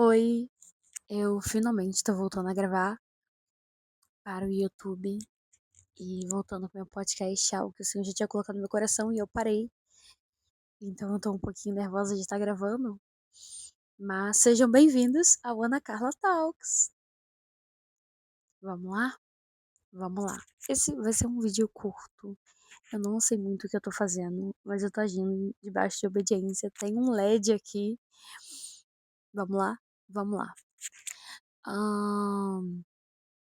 Oi, eu finalmente tô voltando a gravar para o YouTube e voltando pro meu podcast, algo que o Senhor já tinha colocado no meu coração e eu parei. Então eu tô um pouquinho nervosa de estar gravando, mas sejam bem-vindos ao Ana Carla Talks. Vamos lá? Vamos lá. Esse vai ser um vídeo curto. Eu não sei muito o que eu tô fazendo, mas eu tô agindo debaixo de obediência. Tem um LED aqui. Vamos lá? Vamos lá.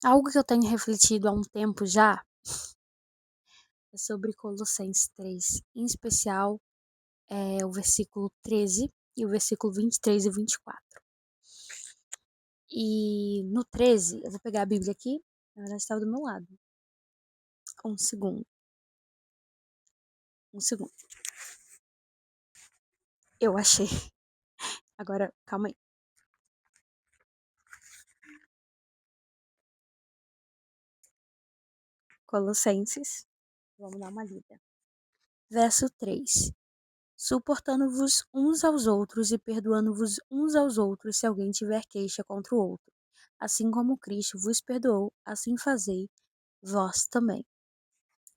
Algo que eu tenho refletido há um tempo já é sobre Colossenses 3, em especial o versículo 13 e o versículo 23 e 24. E no 13, eu vou pegar a Bíblia aqui, na verdade estava do meu lado. Um segundo. Um segundo. Eu achei. Agora, calma aí. Colossenses, vamos dar uma lida. Verso 3. Suportando-vos uns aos outros e perdoando-vos uns aos outros se alguém tiver queixa contra o outro. Assim como Cristo vos perdoou, assim fazei vós também.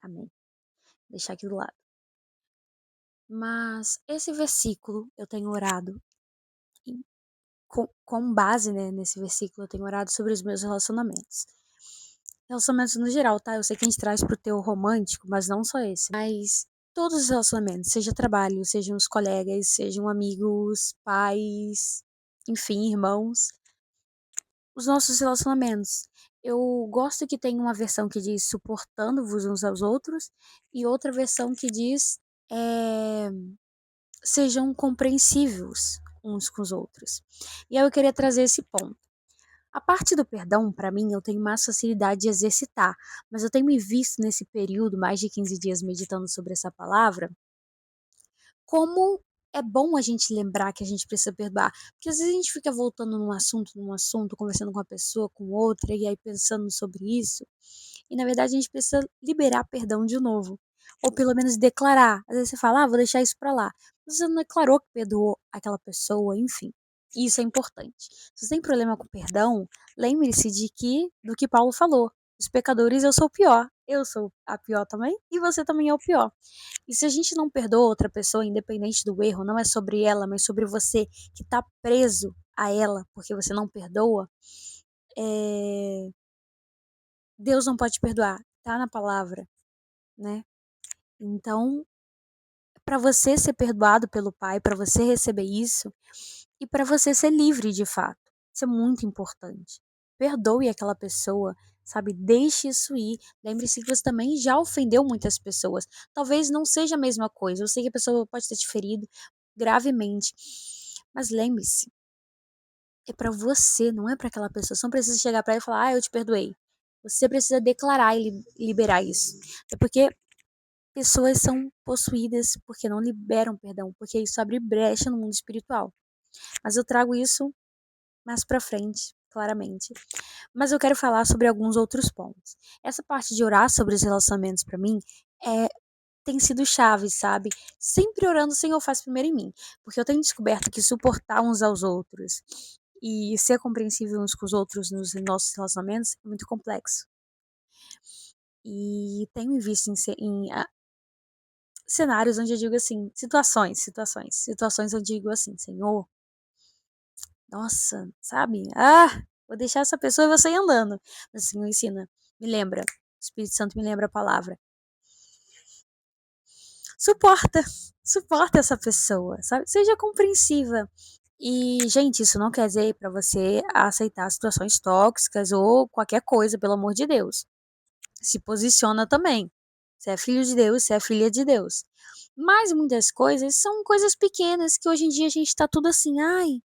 Amém. Deixar aqui do lado. Mas esse versículo eu tenho orado, e com base, né, nesse versículo, eu tenho orado sobre os meus relacionamentos. Relacionamentos no geral, tá? Eu sei que a gente traz pro teu romântico, mas não só esse. Mas todos os relacionamentos, seja trabalho, sejam os colegas, sejam amigos, pais, enfim, irmãos. Os nossos relacionamentos. Eu gosto que tem uma versão que diz suportando-vos uns aos outros e outra versão que diz é, sejam compreensivos uns com os outros. E aí eu queria trazer esse ponto. A parte do perdão, para mim, eu tenho mais facilidade de exercitar, mas eu tenho me visto nesse período, mais de 15 dias meditando sobre essa palavra, como é bom a gente lembrar que a gente precisa perdoar. Porque às vezes a gente fica voltando num assunto, conversando com uma pessoa, com outra, e aí pensando sobre isso, e na verdade a gente precisa liberar perdão de novo. Ou pelo menos declarar. Às vezes você fala, vou deixar isso pra lá. Você não declarou que perdoou aquela pessoa, enfim. Isso é importante. Se você tem problema com perdão, lembre-se do que Paulo falou. Os pecadores, eu sou o pior. Eu sou a pior também, e você também é o pior. E se a gente não perdoa outra pessoa, independente do erro, não é sobre ela, mas sobre você que tá preso a ela porque você não perdoa, é... Deus não pode perdoar. Tá na palavra, né? Então, para você ser perdoado pelo Pai, para você receber isso e para você ser livre de fato. Isso é muito importante. Perdoe aquela pessoa, sabe? Deixe isso ir. Lembre-se que você também já ofendeu muitas pessoas. Talvez não seja a mesma coisa. Eu sei que a pessoa pode ter te ferido gravemente, mas lembre-se, é para você, não é para aquela pessoa. Você não precisa chegar para ela e falar: "Ah, eu te perdoei". Você precisa declarar e liberar isso. É porque pessoas são possuídas porque não liberam perdão, porque isso abre brecha no mundo espiritual. Mas eu trago isso mais pra frente, claramente. Mas eu quero falar sobre alguns outros pontos. Essa parte de orar sobre os relacionamentos pra mim é tem sido chave, sabe? Sempre orando, Senhor, faz primeiro em mim, porque eu tenho descoberto que suportar uns aos outros e ser compreensível uns com os outros nos nossos relacionamentos é muito complexo. E tenho visto cenários onde eu digo assim, situações onde eu digo assim, Senhor, nossa, sabe? Vou deixar essa pessoa e vou sair andando. Mas o Senhor ensina, me lembra, o Espírito Santo me lembra a palavra. Suporta, suporta essa pessoa, sabe? Seja compreensiva. E, gente, isso não quer dizer para você aceitar situações tóxicas ou qualquer coisa, pelo amor de Deus. Se posiciona também. Você é filho de Deus, você é filha de Deus. Mas muitas coisas são coisas pequenas que hoje em dia a gente tá tudo assim, ai,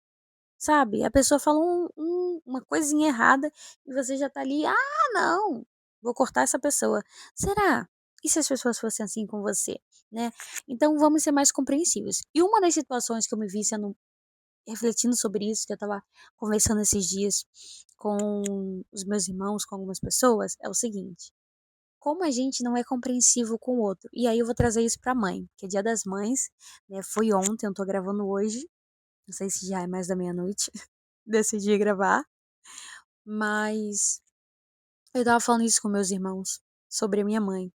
sabe? A pessoa fala uma coisinha errada e você já tá ali, não, vou cortar essa pessoa. Será? E se as pessoas fossem assim com você, né? Então vamos ser mais compreensivos. E uma das situações que eu me vi sendo refletindo sobre isso, que eu tava conversando esses dias com os meus irmãos, com algumas pessoas, é o seguinte: como a gente não é compreensivo com o outro. E aí eu vou trazer isso pra mãe, que é Dia das Mães, né? Foi ontem, eu tô gravando hoje. Não sei se já é mais da meia-noite. decidi gravar, mas eu estava falando isso com meus irmãos, sobre a minha mãe,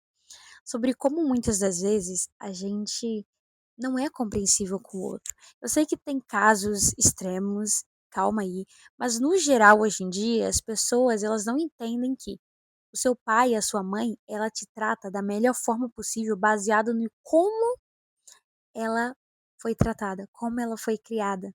sobre como muitas das vezes a gente não é compreensível com o outro. Eu sei que tem casos extremos, calma aí, mas no geral hoje em dia as pessoas elas não entendem que o seu pai e a sua mãe, ela te trata da melhor forma possível baseado no como ela foi tratada, como ela foi criada.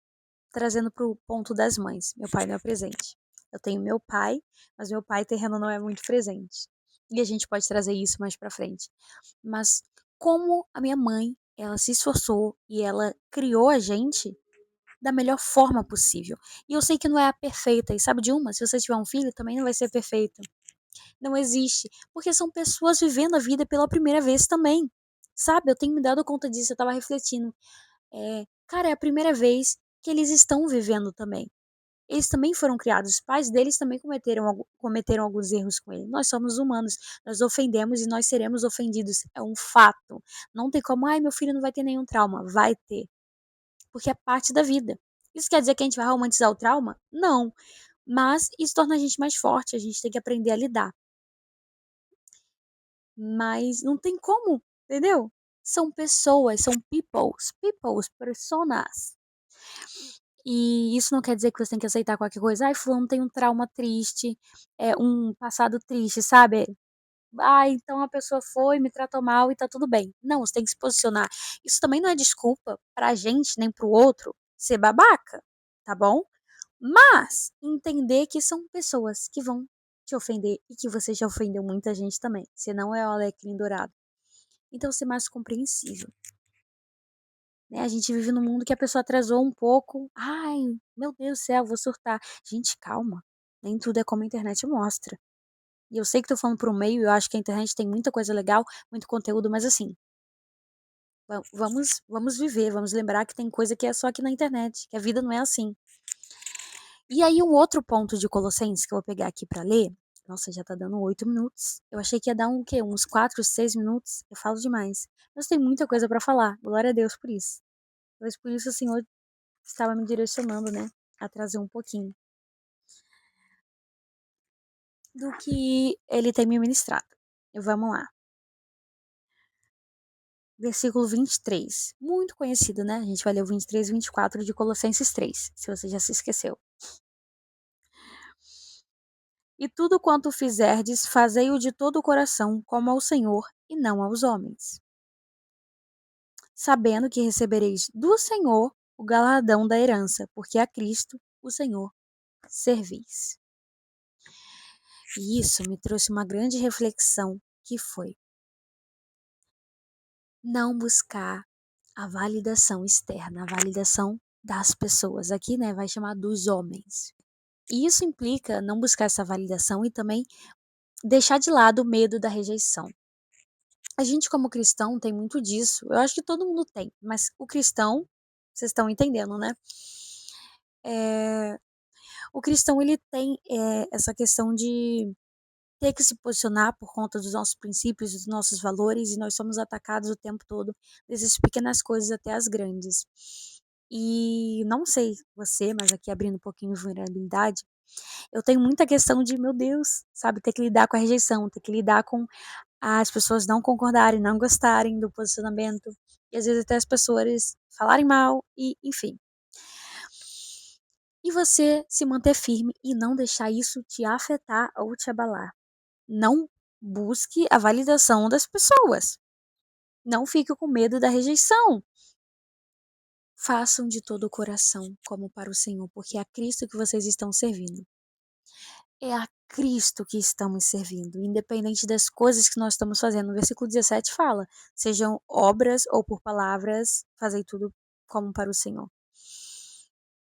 Trazendo para o ponto das mães, meu pai não é presente. Eu tenho meu pai, mas meu pai terreno não é muito presente. E a gente pode trazer isso mais para frente. Mas como a minha mãe, ela se esforçou e ela criou a gente da melhor forma possível. E eu sei que não é a perfeita, e sabe de uma? Se você tiver um filho, também não vai ser perfeito. Não existe, porque são pessoas vivendo a vida pela primeira vez também. Sabe? Eu tenho me dado conta disso, eu tava refletindo. Cara, é a primeira vez que eles estão vivendo também. Eles também foram criados, os pais deles também cometeram alguns erros com ele. Nós somos humanos, nós ofendemos e nós seremos ofendidos. É um fato. Não tem como, ai, meu filho não vai ter nenhum trauma. Vai ter, porque é parte da vida. Isso quer dizer que a gente vai romantizar o trauma? Não. Mas isso torna a gente mais forte, a gente tem que aprender a lidar. Mas não tem como, entendeu? São pessoas, são peoples, personas. E isso não quer dizer que você tem que aceitar qualquer coisa. Ai, fulano tem um trauma triste, um passado triste, sabe? Ah, então a pessoa foi, me tratou mal e tá tudo bem. Não, você tem que se posicionar. Isso também não é desculpa pra gente nem pro outro ser babaca, tá bom? Mas entender que são pessoas que vão te ofender e que você já ofendeu muita gente também. Você não é o alecrim dourado. Então, ser mais compreensível. Né? A gente vive num mundo que a pessoa atrasou um pouco. Ai, meu Deus do céu, vou surtar. Gente, calma. Nem tudo é como a internet mostra. E eu sei que tô falando por um meio, eu acho que a internet tem muita coisa legal, muito conteúdo, mas assim, vamos viver, vamos lembrar que tem coisa que é só aqui na internet, que a vida não é assim. E aí um outro ponto de Colossenses que eu vou pegar aqui para ler. Nossa, já tá dando 8 minutos. Eu achei que ia dar um quê? Uns 4, 6 minutos. Eu falo demais. Mas tem muita coisa para falar. Glória a Deus por isso. Talvez por isso o Senhor estava me direcionando, né, a trazer um pouquinho do que ele tem me ministrado. Vamos lá. Versículo 23. Muito conhecido, né? A gente vai ler o 23 e 24 de Colossenses 3, se você já se esqueceu. E tudo quanto fizerdes, fazei-o de todo o coração, como ao Senhor e não aos homens, sabendo que recebereis do Senhor o galardão da herança, porque a Cristo, o Senhor, servis. E isso me trouxe uma grande reflexão, que foi não buscar a validação externa, a validação das pessoas. Aqui, né, vai chamar dos homens. E isso implica não buscar essa validação e também deixar de lado o medo da rejeição. A gente, como cristão, tem muito disso. Eu acho que todo mundo tem, mas o cristão, vocês estão entendendo, né? O cristão, ele tem essa questão de ter que se posicionar por conta dos nossos princípios, dos nossos valores, e nós somos atacados o tempo todo, desde as pequenas coisas até as grandes. E não sei você, mas aqui abrindo um pouquinho de vulnerabilidade, eu tenho muita questão de, meu Deus, sabe, ter que lidar com a rejeição, ter que lidar com as pessoas não concordarem, não gostarem do posicionamento, e às vezes até as pessoas falarem mal, e enfim. E você se manter firme e não deixar isso te afetar ou te abalar. Não busque a validação das pessoas. Não fique com medo da rejeição. Façam de todo o coração, como para o Senhor, porque é a Cristo que vocês estão servindo. É a Cristo que estamos servindo, independente das coisas que nós estamos fazendo. No versículo 17 fala: sejam obras ou por palavras, fazei tudo como para o Senhor.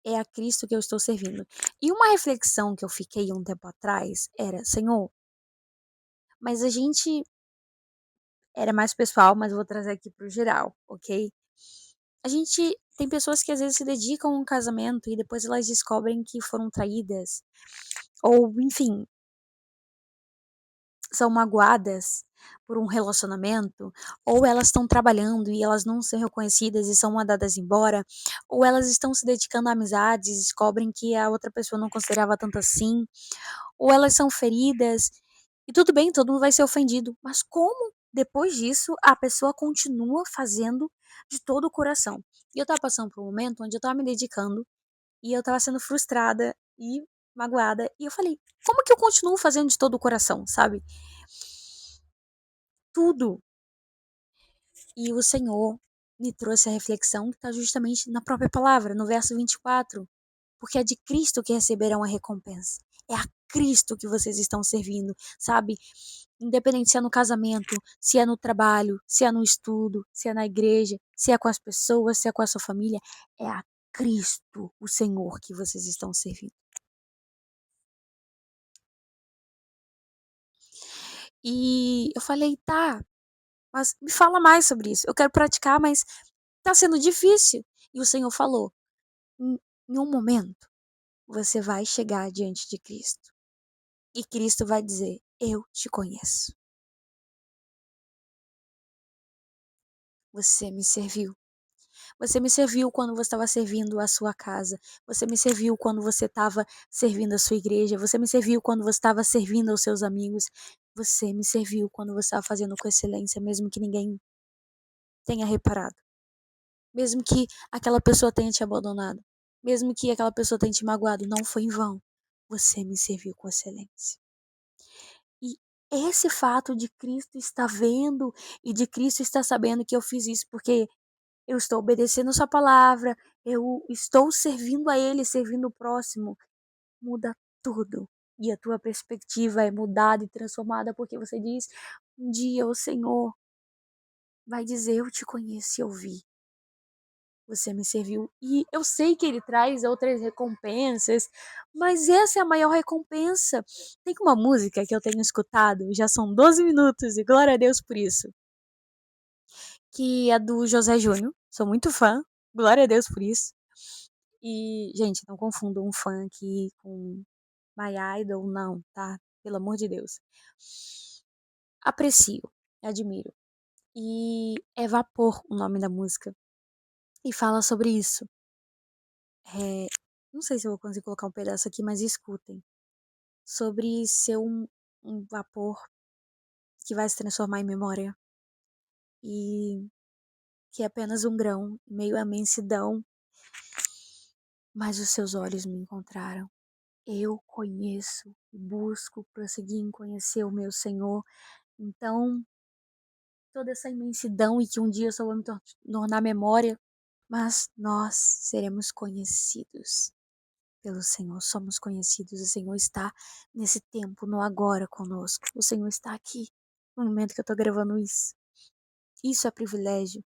É a Cristo que eu estou servindo. E uma reflexão que eu fiquei um tempo atrás era: Senhor, mas a gente era mais pessoal, mas eu vou trazer aqui para o geral, ok? A gente tem pessoas que às vezes se dedicam a um casamento e depois elas descobrem que foram traídas, ou enfim, são magoadas por um relacionamento, ou elas estão trabalhando e elas não são reconhecidas e são mandadas embora, ou elas estão se dedicando a amizades e descobrem que a outra pessoa não considerava tanto assim, ou elas são feridas, e tudo bem, todo mundo vai ser ofendido, mas como depois disso a pessoa continua fazendo de todo o coração? E eu estava passando por um momento onde eu estava me dedicando e eu estava sendo frustrada e magoada, e eu falei: "Como que eu continuo fazendo de todo o coração?", sabe? Tudo. E o Senhor me trouxe a reflexão que está justamente na própria palavra, no verso 24. Porque é de Cristo que receberão a recompensa. É a Cristo que vocês estão servindo, sabe? Independente se é no casamento, se é no trabalho, se é no estudo, se é na igreja, se é com as pessoas, se é com a sua família, é a Cristo, o Senhor, que vocês estão servindo. E eu falei, tá, mas me fala mais sobre isso. Eu quero praticar, mas tá sendo difícil. E o Senhor falou: em, em um momento, você vai chegar diante de Cristo. E Cristo vai dizer: eu te conheço. Você me serviu. Você me serviu quando você estava servindo a sua casa. Você me serviu quando você estava servindo a sua igreja. Você me serviu quando você estava servindo aos seus amigos. Você me serviu quando você estava fazendo com excelência, mesmo que ninguém tenha reparado. Mesmo que aquela pessoa tenha te abandonado. Mesmo que aquela pessoa tenha te magoado. Não foi em vão. Você me serviu com excelência. E esse fato de Cristo estar vendo e de Cristo estar sabendo que eu fiz isso porque eu estou obedecendo a sua palavra, eu estou servindo a Ele, servindo o próximo, muda tudo. E a tua perspectiva é mudada e transformada, porque você diz: um dia o Senhor vai dizer: eu te conheço e eu vi. Você me serviu. E eu sei que Ele traz outras recompensas, mas essa é a maior recompensa. Tem uma música que eu tenho escutado, já são 12 minutos, e glória a Deus por isso, que é do José Júnior. Sou muito fã, glória a Deus por isso. E, gente, não confundam um funk com My Idol, não, tá? Pelo amor de Deus. Aprecio, admiro. E é Vapor o nome da música. E fala sobre isso. É, não sei se eu vou conseguir colocar um pedaço aqui, mas escutem. Sobre ser um vapor que vai se transformar em memória. E que é apenas um grão, meio à imensidão. Mas os seus olhos me encontraram. Eu conheço, busco prosseguir em conhecer o meu Senhor. Então, toda essa imensidão e que um dia eu só vou me tornar memória, mas nós seremos conhecidos pelo Senhor, somos conhecidos, o Senhor está nesse tempo, no agora conosco, o Senhor está aqui, no momento que eu estou gravando isso. Isso é privilégio.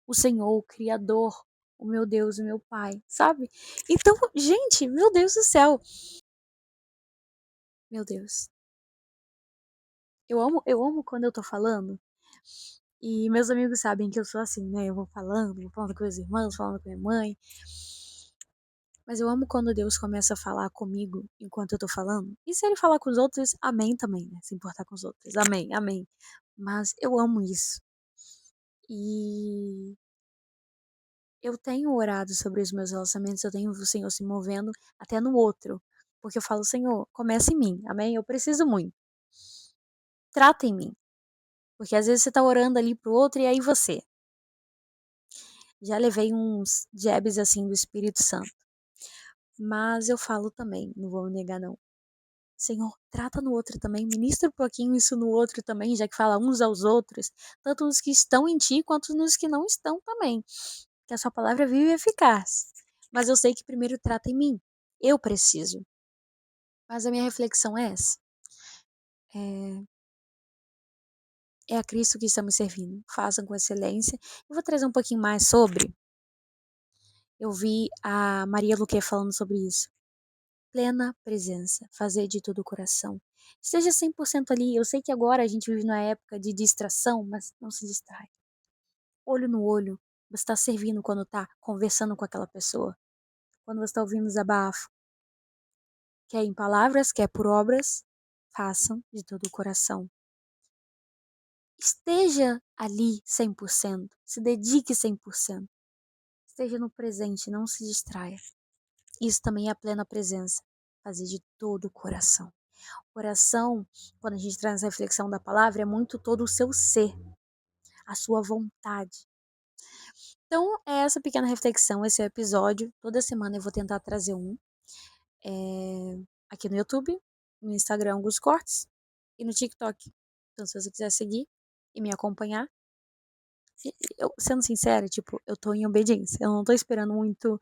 O Senhor, o Criador, o meu Deus, o meu Pai, sabe? Então, gente, meu Deus do céu, meu Deus. Eu amo quando eu tô falando. E meus amigos sabem que eu sou assim, né? Eu vou falando com meus irmãos, falando com minha mãe. Mas eu amo quando Deus começa a falar comigo enquanto eu tô falando. E se ele falar com os outros, amém também, né? Se importar com os outros. Amém, amém. Mas eu amo isso. E eu tenho orado sobre os meus relacionamentos, eu tenho o Senhor se movendo até no outro. Porque eu falo, Senhor, começa em mim, amém? Eu preciso muito. Trata em mim. Porque às vezes você tá orando ali pro outro e aí você. Já levei uns jabs assim do Espírito Santo. Mas eu falo também, não vou negar não. Senhor, trata no outro também, ministra um pouquinho isso no outro também, já que fala uns aos outros, tanto nos que estão em ti quanto nos que não estão também. Que a sua palavra é viva e eficaz. Mas eu sei que primeiro trata em mim. Eu preciso. Mas a minha reflexão é essa. É, é a Cristo que estamos servindo. Façam com excelência. Eu vou trazer um pouquinho mais sobre. Eu vi a Maria Luque falando sobre isso. Plena presença, fazer de todo o coração. Esteja 100% ali. Eu sei que agora a gente vive numa época de distração, mas não se distrai. Olho no olho. Você está servindo quando está conversando com aquela pessoa. Quando você está ouvindo desabafo. Quer em palavras, quer por obras. façam de todo o coração. Esteja ali 100%, se dedique 100%. Esteja no presente, não se distraia. Isso também é a plena presença, fazer de todo o coração. Oração, quando a gente traz a reflexão da palavra, é muito todo o seu ser, a sua vontade. Então, é essa pequena reflexão, esse é o episódio. Toda semana eu vou tentar trazer um. Aqui no YouTube, no Instagram, alguns cortes e no TikTok. Então, se você quiser seguir e me acompanhar, eu, sendo sincera, tipo, eu tô em obediência. Eu não tô esperando muito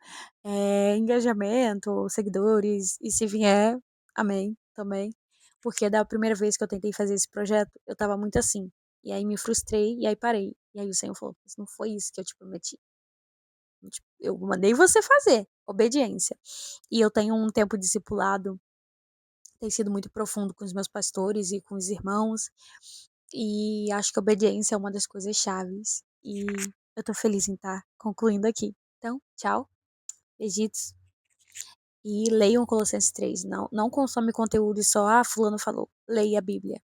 engajamento, seguidores. E se vier, amém, também. Porque da primeira vez que eu tentei fazer esse projeto, eu tava muito assim. E aí me frustrei e aí parei. E aí o Senhor falou, mas não foi isso que eu te prometi. Tipo, eu mandei você fazer, obediência. E eu tenho um tempo discipulado, tem sido muito profundo com os meus pastores e com os irmãos. E acho que a obediência é uma das coisas chaves. E eu tô feliz em estar concluindo aqui. Então, tchau, beijitos. E leiam Colossenses 3. Não consome conteúdo e só, fulano falou. Leia a Bíblia.